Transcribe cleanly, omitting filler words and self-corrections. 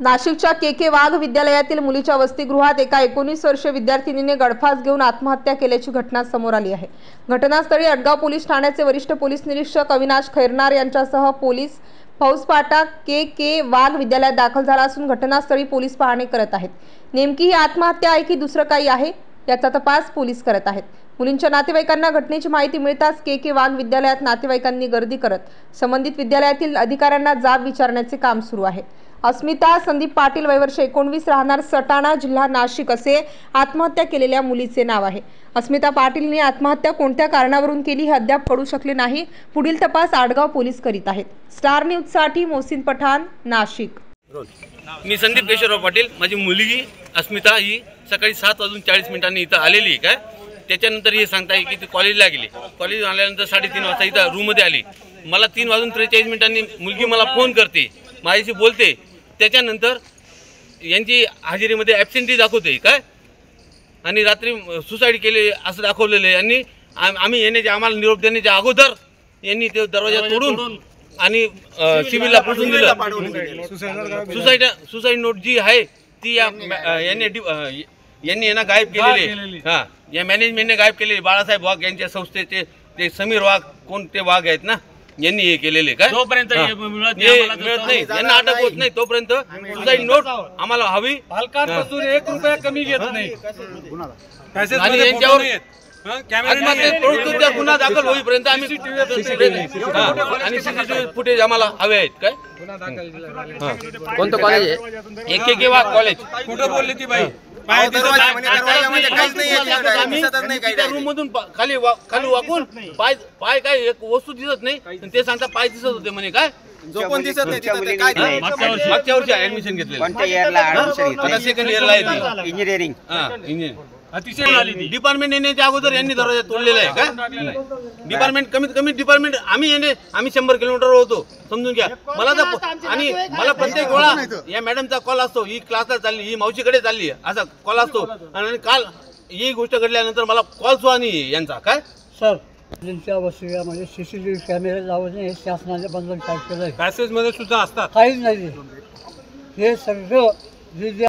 नाशिकच्या के वाघ विद्यालयातील मुलीच्या वसतिगृहात एका 19 वर्षीय विद्यार्थिनीने गळफास घेऊन आत्महत्या केल्याची घटना समोर आली आहे। घटनास्थळी अडगाव पोलीस ठाण्याचे वरिष्ठ पोलीस निरीक्षक अविनाश खैरनार यांच्यासह पोलीस फौजफाटा के वाघ विद्यालयात दाखल झाला असून घटनास्थळी पोलीस पाहणी करत आहेत। नेमकी ही आत्महत्या आहे की दुसरं काही आहे याचा तपास पोलीस करत आहेत। मुलींच्या नातेवाईकांना घटनेची माहिती मिळताच के वाघ विद्यालयात नातेवाईकांनी गर्दी करत संबंधित विद्यालयातील अधिकाऱ्यांना जाब विचारण्याचे काम सुरू आहे। अस्मिता संदीप पाटील वय वर्ष 19 राहणार सटाणा जिल्हा नाशिक असे आत्महत्या केलेल्या मुलीचे नाव आहे। अस्मिता पाटीलने आत्महत्या कोणत्या कारणावरून केली हे अद्याप कळू शकले नाही। पुढील तपास आडगाव पोलीस करीत आहेत। स्टार न्यूज साठी मोहसिन पठाण, नाशिक। मी संदीप केशवराव पाटील। माझी मुलगी अस्मिता ही सकाळी 7:40 इथं आलेली काय त्याच्यानंतर हे सांगताय की ती कॉलेजला गेली। कॉलेज आल्यानंतर 3:30 वाजता इथं रूममध्ये आली। मला 3:43 मुलगी मला फोन करते, माझ्याशी बोलते। त्याच्यानंतर यांची हाजिरीमध्ये ॲब्सेंटी दाखवते काय आणि रात्री सुसाईड केले असं दाखवलेलं आहे। यांनी आम्ही येण्याच्या आम्हाला निरोप देण्याच्या अगोदर यांनी ते दरवाजा तोडून आणि सिव्हिलला पाठवून दिलं। सुसाईड नोट जी आहे ती यांनी यांना गायब केलेली। हां, या मॅनेजमेंटने गायब केलेली। बाळासाहेब वाघ यांच्या संस्थेचे ते समीर वाघ कोणते वाघ आहेत ना, यांनी हे केलेले काय तोपर्यंत मिळत नाही, यांना अटक होत नाही तोपर्यंत सुसाईड नोट आम्हाला हवी। पालकांपासून 1 रुपया कमी घेत नाही आणि यांच्यावर गुन्हा दाखल होईपर्यंत आम्ही आणि सीसीटीव्ही फुटेज आम्हाला हवे आहेत काय। कोणतं कॉलेज आहे? के वाघ कॉलेज। कुठं बोलली ती बाई? रूम मधून खाली वाकून पाय काय एक वस्तू दिसत नाही, ते सांगता पाय दिसत होते म्हणे काय झोपून दिसत नाही। मागच्या वर्षी ऍडमिशन घेतलेलं, आता सेकंड इयरला आहे इंजिनिअरिंग। अतिशय डिपार्टमेंट येण्याच्या अगोदर यांनी दरवाजा तोडलेला आहे का। डिपार्टमेंट कमीत कमी डिपार्टमेंट आम्ही 100 किलोमीटर होतो समजून घ्या। मला प्रत्येक वेळा या मॅडमचा कॉल असतो, ही क्लासला चालली, ही मावशीकडे चालली असा कॉल असतो। आणि काल ही गोष्ट घडल्यानंतर मला कॉल सुद्धा नाही यांचा काय। सर, त्यांच्या वसतिगृहामध्ये सीसीटीव्ही कॅमेरे लावणे हे शासनाने बंधन केलं आहे। पॅसेज मध्ये सुद्धा असतात, काहीच नाही। हे सगळं